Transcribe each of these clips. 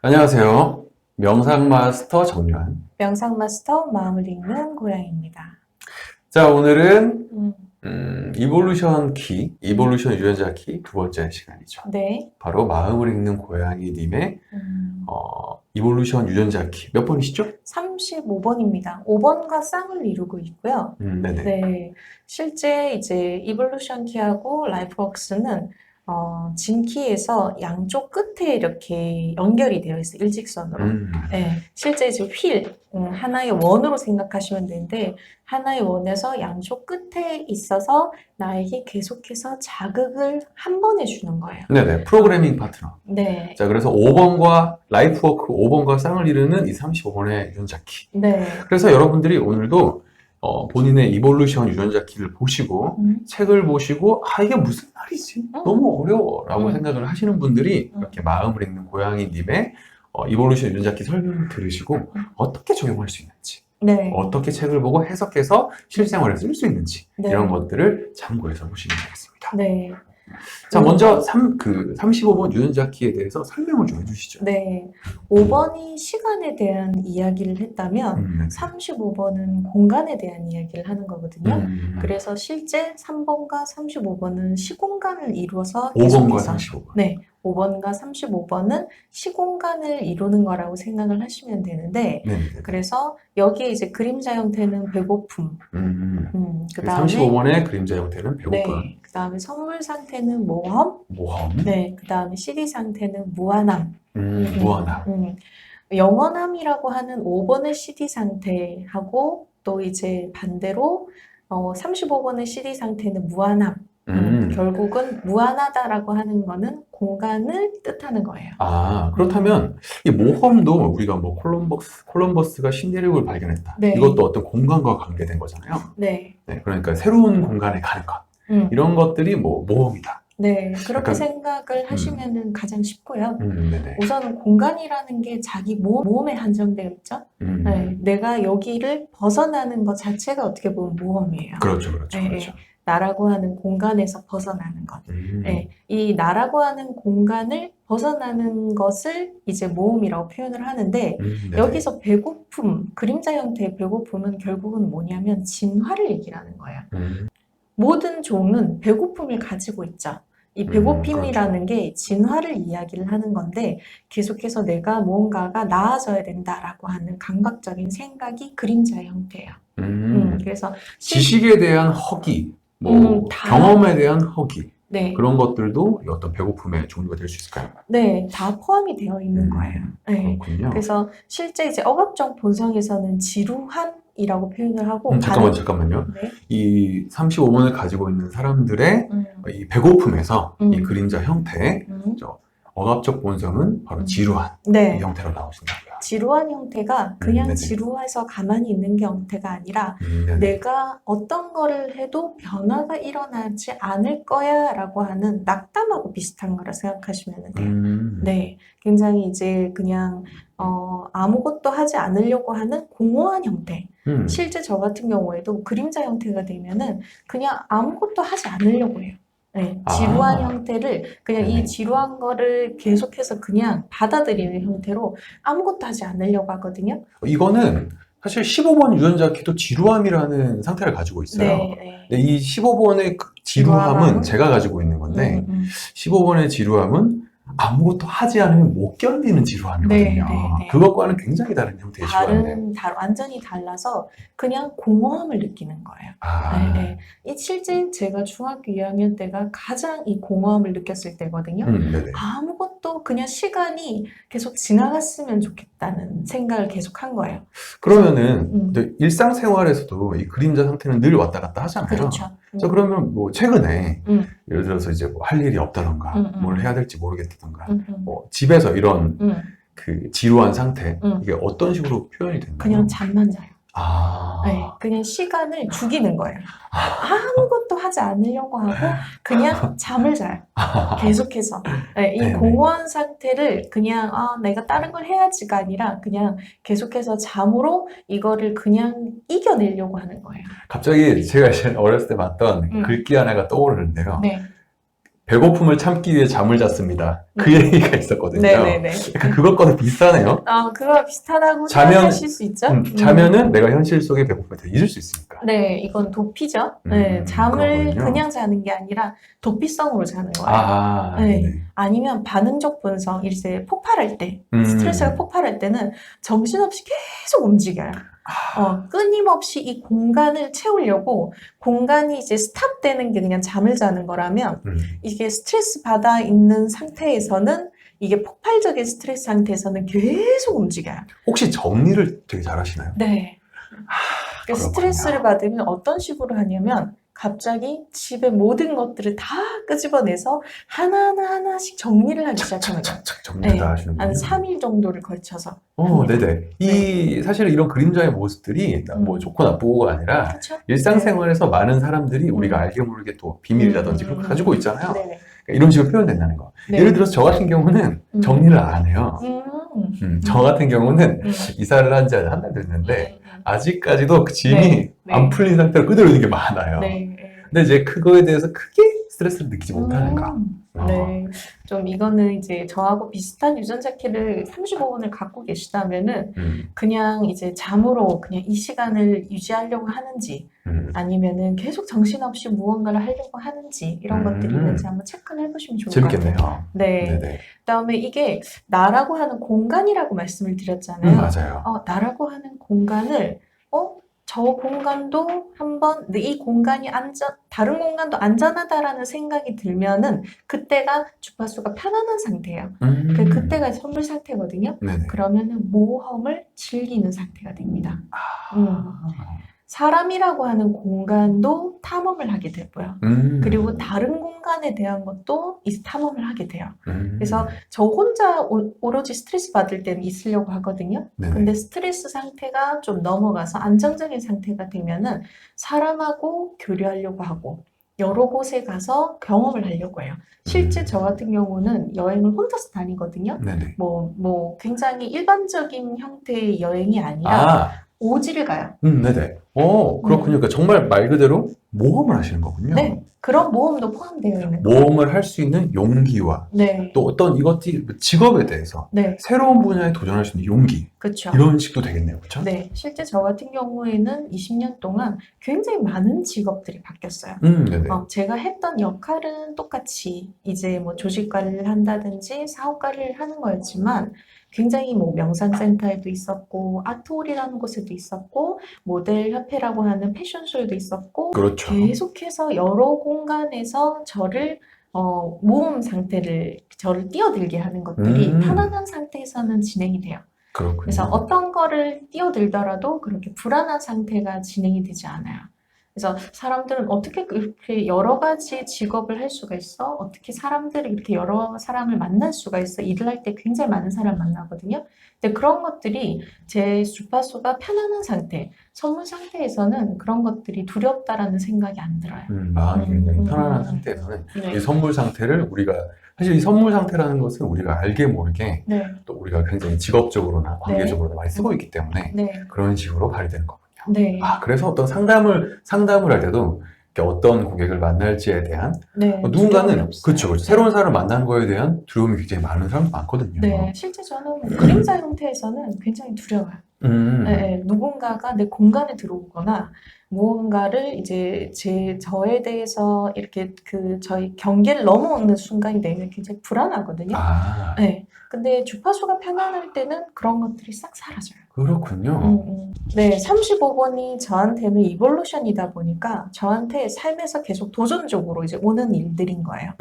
안녕하세요. 명상 마스터 정유한. 명상 마스터 마음을 읽는 고양이입니다. 자, 오늘은 음, 이볼루션 키, 이볼루션 유전자 키 두 번째 시간이죠. 네. 바로 마음을 읽는 고양이님의 음, 이볼루션 유전자 키 몇 번이시죠? 35번입니다. 5번과 쌍을 이루고 있고요. 네네. 네. 실제 이제 이볼루션 키하고 라이프웍스는 진키에서 양쪽 끝에 이렇게 연결이 되어 있어요. 일직선으로. 네. 실제 이제 하나의 원으로 생각하시면 되는데, 하나의 원에서 양쪽 끝에 있어서 나에게 계속해서 자극을 한 번에 주는 거예요. 네네. 프로그래밍 파트너. 네. 자, 그래서 5번과 라이프워크 5번과 쌍을 이루는 이 35번의 유전자 키. 네. 그래서 여러분들이 오늘도 본인의 이볼루션 유전자 키를 보시고 책을 보시고 이게 무슨 말이지? 너무 어려워 라고 생각을 하시는 분들이 이렇게 마음을 읽는 고양이님의 이볼루션 유전자 키 설명을 들으시고 어떻게 적용할 수 있는지, 네. 어떻게 책을 보고 해석해서 실생활에 쓸 수 있는지 네. 이런 것들을 참고해서 보시면 되겠습니다. 네. 자, 먼저 35번 유전자 키에 대해서 설명을 좀 해주시죠. 네. 5번이 시간에 대한 이야기를 했다면 35번은 공간에 대한 이야기를 하는 거거든요. 그래서 실제 3번과 35번은 시공간을 이루어서 5번과 계속해서 35번. 네. 5번과 35번은 시공간을 이루는 거라고 생각을 하시면 되는데, 네네네. 그래서 여기에 이제 그림자 형태는 배고픔, 그 다음에 35번의 그림자 형태는 배고픔, 네, 그 다음에 선물 상태는 모험, 모험, 네, 그 다음에 CD 상태는 무한함, 무한함. 영원함이라고 하는 5번의 CD 상태하고 또 이제 반대로 35번의 CD 상태는 무한함. 결국은 무한하다라고 하는 거는 공간을 뜻하는 거예요. 그렇다면 이 모험도 우리가 뭐 콜럼버스가 신대륙을 발견했다. 네. 이것도 어떤 공간과 관계된 거잖아요. 네. 네, 그러니까 새로운 공간에 가는 것. 이런 것들이 뭐 모험이다. 네, 그렇게 약간, 생각을 하시면은 가장 쉽고요. 네네. 우선은 공간이라는 게 자기 모험에 한정되어 있죠. 네, 내가 여기를 벗어나는 것 자체가 어떻게 보면 모험이에요. 그렇죠, 그렇죠, 네, 그렇죠. 나라고 하는 공간에서 벗어나는 것. 네, 이 나라고 하는 공간을 벗어나는 것을 이제 모험이라고 표현을 하는데, 여기서 배고픔, 그림자 형태의 배고픔은 결국은 뭐냐면 진화를 얘기하는 거예요. 모든 종은 배고픔을 가지고 있죠. 이 배고픔이라는 게 진화를 이야기를 하는 건데, 계속해서 내가 무언가가 나아져야 된다라고 하는 강박적인 생각이 그림자의 형태예요. 그래서 지식에 대한 허기, 경험에 대한 허기, 네. 그런 것들도 어떤 배고픔의 종류가 될 수 있을까요? 네, 다 포함이 되어 있는 거예요. 네. 그렇군요. 그래서 실제 이제 억압적 본성에서는 지루한이라고 표현을 하고 잠깐만요. 네. 이 35번을 가지고 있는 사람들의 이 배고픔에서 이 그림자 형태, 억압적 본성은 바로 지루한 네. 이 형태로 나오신다고요. 지루한 형태가 그냥 네네. 지루해서 가만히 있는 게 형태가 아니라 내가 어떤 거를 해도 변화가 일어나지 않을 거야 라고 하는 낙담하고 비슷한 거라 생각하시면 돼요. 네, 굉장히 이제 그냥 아무것도 하지 않으려고 하는 공허한 형태. 실제 저 같은 경우에도 그림자 형태가 되면은 그냥 아무것도 하지 않으려고 해요. 네, 지루한 형태를 그냥 이 지루한 거를 계속해서 그냥 받아들이는 형태로 아무것도 하지 않으려고 하거든요. 이거는 사실 15번 유전자 키도 지루함이라는 상태를 가지고 있어요. 네. 근데 이 15번의 지루함은 제가 가지고 있는 건데 15번의 지루함은 아무것도 하지 않으면 못 견디는 지루함이거든요. 네. 그것과는 굉장히 다른 형태의 지루함이에요. 완전히 달라서 그냥 공허함을 느끼는 거예요. 네. 이 실제 제가 중학교 2학년 때가 가장 이 공허함을 느꼈을 때거든요. 아무것도 그냥 시간이 계속 지나갔으면 좋겠다는 생각을 계속 한 거예요. 그러면은 일상생활에서도 이 그림자 상태는 늘 왔다 갔다 하잖아요. 그렇죠. 자, 그러면 뭐 최근에 예를 들어서 이제 뭐 할 일이 없다던가 뭘 해야 될지 모르겠다던가 뭐 집에서 이런 그 지루한 상태 이게 어떤 식으로 표현이 되나요? 그냥 잠만 자요. 네, 그냥 시간을 죽이는 거예요. 아무것도 하지 않으려고 하고 그냥 잠을 자요. 계속해서. 네, 이 공허한 상태를 그냥 내가 다른 걸 해야지가 아니라 그냥 계속해서 잠으로 이거를 그냥 이겨내려고 하는 거예요. 갑자기 제가 어렸을 때 봤던 글귀 하나가 떠오르는데요. 네. 배고픔을 참기 위해 잠을 잤습니다. 그 얘기가 있었거든요. 네네네. 약간 그것과도 비슷하네요. 그거 비슷하다고 자면- 생각하실 수 있죠? 자면은 내가 현실 속의 배고픔을 더 잊을 수 있으니까. 네, 이건 도피죠. 네, 잠을 그렇군요. 그냥 자는 게 아니라 도피성으로 자는 거예요. 아, 네. 네. 아니면 반응적 분석, 이제 폭발할 때, 스트레스가 폭발할 때는 정신없이 계속 움직여요. 끊임없이 이 공간을 채우려고 공간이 이제 스탑되는 게 그냥 잠을 자는 거라면 이게 스트레스 받아 있는 상태에서는 이게 폭발적인 스트레스 상태에서는 계속 움직여요. 혹시 정리를 되게 잘하시나요? 네. 그렇군요. 스트레스를 받으면 어떤 식으로 하냐면 갑자기 집의 모든 것들을 다 끄집어내서 하나하나씩 정리를 하기 시작하는 거예요. 착착착 정리를 다 한 하시는군요. 3일 정도를 걸쳐서. 네네. 사실 이런 그림자의 모습들이 뭐 좋고 나쁘고가 아니라 그렇죠? 일상생활에서 많은 사람들이 우리가 알게 모르게 또 비밀이라든지 그런 거 가지고 있잖아요. 네네. 그러니까 이런 식으로 표현된다는 거. 네. 예를 들어서 저 같은 경우는 정리를 안 해요. 저 같은 경우는 이사를 한 지 한 달 됐는데 아직까지도 그 짐이 네. 안 풀린 상태로 그대로 있는 게 많아요. 네. 근데 이제 그거에 대해서 크게 스트레스를 느끼지 못하는 거. 네. 좀 이거는 이제 저하고 비슷한 유전자 키를 35번을 갖고 계시다면은 그냥 이제 잠으로 그냥 이 시간을 유지하려고 하는지 아니면은 계속 정신없이 무언가를 하려고 하는지 이런 것들이 있는지 한번 체크를 해보시면 좋을 것 재밌겠네요. 같아요. 네. 네네. 그다음에 이게 나라고 하는 공간이라고 말씀을 드렸잖아요. 맞아요. 나라고 하는 공간을 저 공간도 한번 이 공간이 다른 공간도 안전하다라는 생각이 들면은 그때가 주파수가 편안한 상태예요. 그때가 선물 상태거든요. 네네. 그러면은 모험을 즐기는 상태가 됩니다. 사람이라고 하는 공간도 탐험을 하게 되고요. 그리고 다른 공간에 대한 것도 이 탐험을 하게 돼요. 그래서 저 혼자 오로지 스트레스 받을 때는 있으려고 하거든요. 네네. 근데 스트레스 상태가 좀 넘어가서 안정적인 상태가 되면은 사람하고 교류하려고 하고 여러 곳에 가서 경험을 하려고 해요. 실제 저 같은 경우는 여행을 혼자서 다니거든요. 네네. 뭐 굉장히 일반적인 형태의 여행이 아니라 오지를 가요. 네네. 그렇군요. 그러니까 정말 말 그대로 모험을 하시는 거군요. 네, 그런 모험도 포함되어 있는 거예요. 모험을 할 수 있는 용기와 네, 또 어떤 이것들이 직업에 대해서 네, 새로운 분야에 도전할 수 있는 용기 그렇죠. 이런 식도 되겠네요. 그렇죠? 네, 실제 저 같은 경우에는 20년 동안 굉장히 많은 직업들이 바뀌었어요. 네네. 제가 했던 역할은 똑같이 이제 뭐 조직 관리를 한다든지 사업 관리를 하는 거였지만 굉장히 뭐 명상센터에도 있었고 아트홀이라는 곳에도 있었고 모델 협회라고 하는 패션쇼에도 있었고 그렇죠. 계속해서 여러 공간에서 저를 모험 상태를 저를 뛰어들게 하는 것들이 편안한 상태에서는 진행이 돼요. 그렇군요. 그래서 어떤 거를 뛰어들더라도 그렇게 불안한 상태가 진행이 되지 않아요. 그래서 사람들은 어떻게 그렇게 여러 가지 직업을 할 수가 있어? 어떻게 사람들이 이렇게 여러 사람을 만날 수가 있어? 일을 할 때 굉장히 많은 사람을 만나거든요. 근데 그런 것들이 제 주파수가 편안한 상태, 선물 상태에서는 그런 것들이 두렵다라는 생각이 안 들어요. 마음이 굉장히 편안한 상태에서는 네. 이 선물 상태를 우리가 사실 이 선물 상태라는 것은 우리가 알게 모르게 네. 또 우리가 굉장히 직업적으로나 관계적으로나 많이 쓰고 있기 때문에 네. 그런 식으로 발휘되는 거군요. 네. 그래서 어떤 상담을 할 때도 이렇게 어떤 고객을 만날지에 대한 네. 누군가는 두려움이 없어요. 그렇죠. 새로운 사람을 만나는 거에 대한 두려움이 굉장히 많은 사람도 많거든요. 네, 실제 저는 그림자 형태에서는 굉장히 두려워요. 네, 누군가가 내 공간에 들어오거나 무언가를 이제 저에 대해서 이렇게 저희 경계를 넘어오는 순간이 되면 굉장히 불안하거든요. 네, 근데 주파수가 편안할 때는 그런 것들이 싹 사라져요. 그렇군요. 네, 35번이 저한테는 이볼루션이다 보니까 저한테 삶에서 계속 도전적으로 이제 오는 일들인 거예요.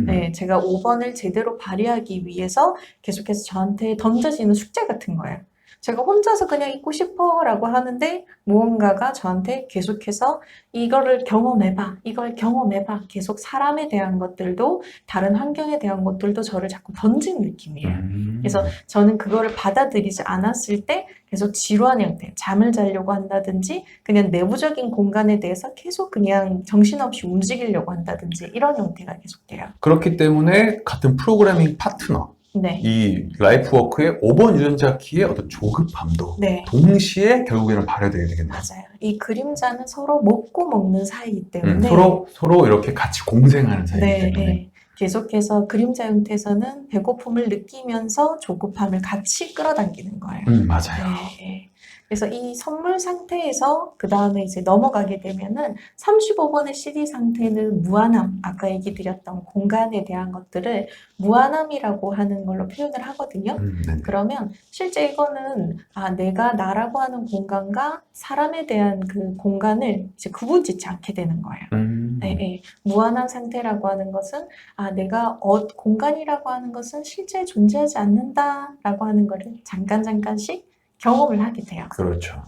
네, 제가 5번을 제대로 발휘하기 위해서 계속해서 저한테 던져지는 숙제 같은 거예요. 제가 혼자서 그냥 있고 싶어 라고 하는데 무언가가 저한테 계속해서 이거를 경험해봐, 이걸 경험해봐. 계속 사람에 대한 것들도 다른 환경에 대한 것들도 저를 자꾸 던지는 느낌이에요. 그래서 저는 그거를 받아들이지 않았을 때 계속 지루한 형태, 잠을 자려고 한다든지 그냥 내부적인 공간에 대해서 계속 그냥 정신없이 움직이려고 한다든지 이런 형태가 계속돼요. 그렇기 때문에 같은 프로그래밍 파트너 네. 이 라이프워크의 5번 유전자 키의 어떤 조급함도 네. 동시에 결국에는 발휘되게 되겠네요. 맞아요. 이 그림자는 서로 먹고 먹는 사이이기 때문에 서로 이렇게 같이 공생하는 사이이기 네, 때문에 네. 계속해서 그림자 형태에서는 배고픔을 느끼면서 조급함을 같이 끌어당기는 거예요. 맞아요. 네. 그래서 이 선물 상태에서 그 다음에 이제 넘어가게 되면은 35번의 CD 상태는 무한함, 아까 얘기 드렸던 공간에 대한 것들을 무한함이라고 하는 걸로 표현을 하거든요. 그러면 실제 이거는 내가 나라고 하는 공간과 사람에 대한 그 공간을 이제 구분짓지 않게 되는 거예요. 네. 무한한 상태라고 하는 것은 내가 공간이라고 하는 것은 실제 존재하지 않는다라고 하는 거를 잠깐씩 경험을 하게 돼요. 그렇죠.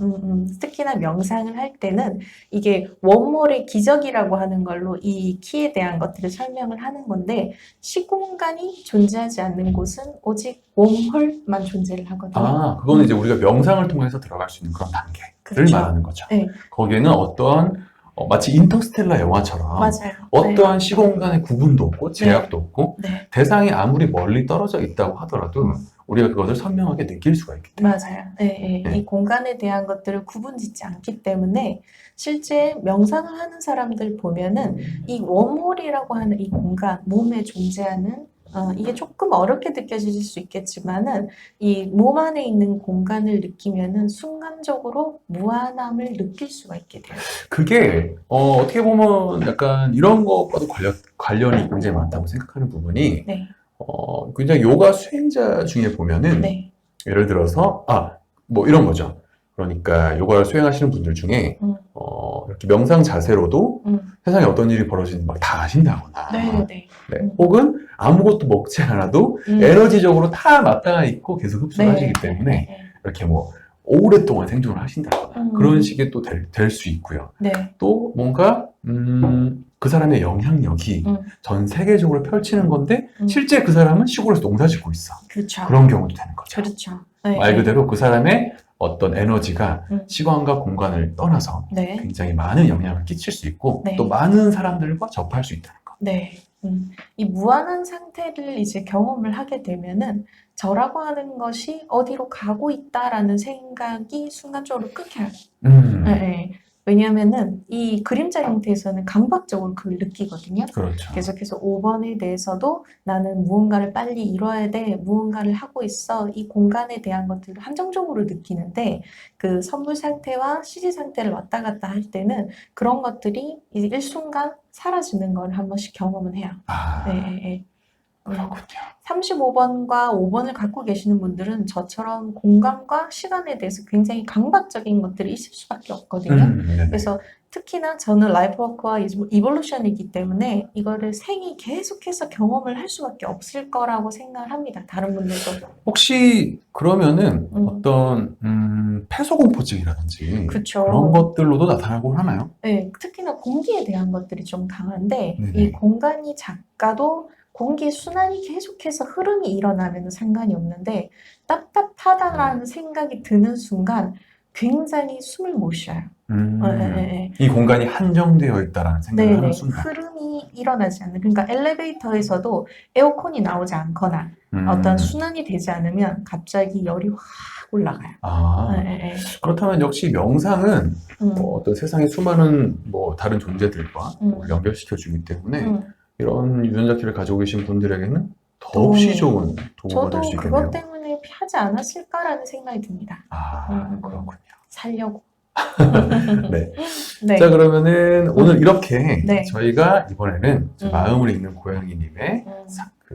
특히나 명상을 할 때는 이게 웜홀의 기적이라고 하는 걸로 이 키에 대한 것들을 설명을 하는 건데, 시공간이 존재하지 않는 곳은 오직 웜홀만 존재를 하거든요. 그거는 이제 우리가 명상을 통해서 들어갈 수 있는 그런 단계를 그렇죠. 말하는 거죠. 네. 거기에는 어떠한 마치 인터스텔라 영화처럼 맞아요. 어떠한 시공간의 구분도 없고 제약도 없고 네. 대상이 아무리 멀리 떨어져 있다고 하더라도 우리가 그것을 선명하게 느낄 수가 있기 때문에. 맞아요. 이 공간에 대한 것들을 구분짓지 않기 때문에 실제 명상을 하는 사람들 보면은 이 웜홀이라고 하는 이 공간, 몸에 존재하는 이게 조금 어렵게 느껴질 수 있겠지만은 이 몸 안에 있는 공간을 느끼면은 순간적으로 무한함을 느낄 수가 있게 돼요. 그게 어떻게 보면 약간 이런 것과도 관련이 굉장히 많다고 생각하는 부분이 네. 굉장히 요가 수행자 중에 보면은 네. 예를 들어서 뭐 이런 거죠. 그러니까 요가를 수행하시는 분들 중에 이렇게 명상 자세로도 세상에 어떤 일이 벌어지는지 막 다 아신다거나 네. 혹은 아무것도 먹지 않아도 에너지적으로 다 마땅하 있고 계속 흡수를 하시기 때문에 이렇게 뭐 오랫동안 생존을 하신다거나 그런 식의 또 될 수 있고요. 네. 또 뭔가 그 사람의 영향력이 전 세계적으로 펼치는 건데 실제 그 사람은 시골에서 농사 짓고 있어. 그렇죠. 그런 경우도 되는 거죠. 그렇죠. 말 그대로 그 사람의 어떤 에너지가 시간과 공간을 떠나서 네. 굉장히 많은 영향을 끼칠 수 있고 네. 또 많은 사람들과 접할 수 있다는 거. 네. 이 무한한 상태를 이제 경험을 하게 되면은 저라고 하는 것이 어디로 가고 있다라는 생각이 순간적으로 끊겨요. 네. 왜냐하면은 이 그림자 형태에서는 강박적으로 그걸 느끼거든요. 그렇죠. 계속해서 5번에 대해서도 나는 무언가를 빨리 이뤄야 돼, 무언가를 하고 있어, 이 공간에 대한 것들을 한정적으로 느끼는데 그 선물 상태와 시지 상태를 왔다 갔다 할 때는 그런 것들이 이제 일순간 사라지는 걸 한 번씩 경험은 해요. 네. 그렇군요. 35번과 5번을 갖고 계시는 분들은 저처럼 공간과 시간에 대해서 굉장히 강박적인 것들이 있을 수밖에 없거든요. 그래서 특히나 저는 라이프워크와 이볼루션이기 때문에 이거를 생이 계속해서 경험을 할 수밖에 없을 거라고 생각을 합니다. 다른 분들도. 혹시 그러면은 어떤 폐소공포증이라든지 그쵸. 그런 것들로도 나타나고 하나요? 네, 특히나 공기에 대한 것들이 좀 강한데 네네. 이 공간이 작가도 공기 순환이 계속해서 흐름이 일어나면 상관이 없는데 답답하다라는 생각이 드는 순간 굉장히 숨을 못 쉬어요. 이 공간이 한정되어 있다라는 생각을 하는 순간. 흐름이 일어나지 않는. 그러니까 엘리베이터에서도 에어컨이 나오지 않거나 어떤 순환이 되지 않으면 갑자기 열이 확 올라가요. 그렇다면 역시 명상은 어떤 세상의 수많은 뭐 다른 존재들과 연결시켜주기 때문에 이런 유전자 키를 가지고 계신 분들에게는 더없이 좋은 도구가 될 수 저도 있겠네요. 그것 때문에 하지 않았을까라는 생각이 듭니다. 그렇군요. 살려고. 네. 네. 자, 그러면은 오늘 이렇게 네. 저희가 이번에는 마음을 읽는 고양이님의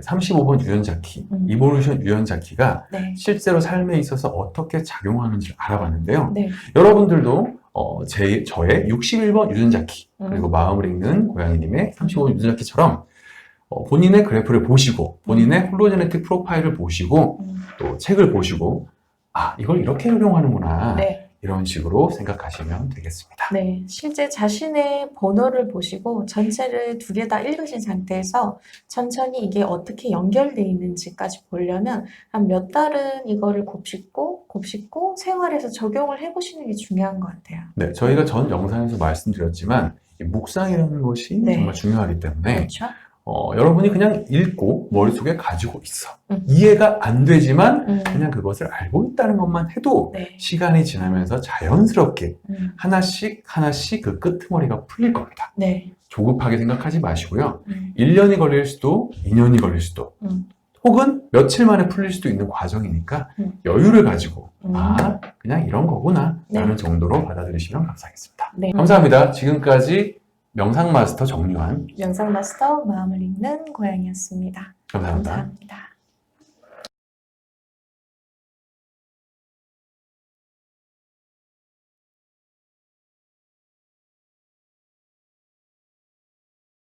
35번 유전자 키, 이볼루션 유전자 키가 네. 실제로 삶에 있어서 어떻게 작용하는지 알아봤는데요. 네. 여러분들도 저의 61번 유전자 키, 그리고 마음을 읽는 고양이님의 35번 유전자 키처럼 본인의 그래프를 보시고 본인의 홀로제네틱 프로파일을 보시고 또 책을 보시고 이걸 이렇게 활용하는구나. 네. 이런 식으로 생각하시면 되겠습니다. 네, 실제 자신의 번호를 보시고 전체를 2개 다 읽으신 상태에서 천천히 이게 어떻게 연결되어 있는지까지 보려면 한 몇 달은 이거를 곱씹고 생활에서 적용을 해보시는 게 중요한 것 같아요. 네, 저희가 전 영상에서 말씀드렸지만 이 묵상이라는 것이 네. 정말 중요하기 때문에 그렇죠? 여러분이 그냥 읽고 머릿속에 가지고 있어. 이해가 안 되지만 그냥 그것을 알고 있다는 것만 해도 네. 시간이 지나면서 자연스럽게 하나씩 그 끄트머리가 풀릴 겁니다. 네. 조급하게 생각하지 마시고요. 1년이 걸릴 수도 2년이 걸릴 수도 혹은 며칠 만에 풀릴 수도 있는 과정이니까 여유를 가지고 그냥 이런 거구나 라는 정도로 받아들이시면 감사하겠습니다. 네. 감사합니다. 지금까지 명상 마스터 정유한 명상 마스터 마음을 읽는 고양이였습니다. 감사합니다. 감사합니다.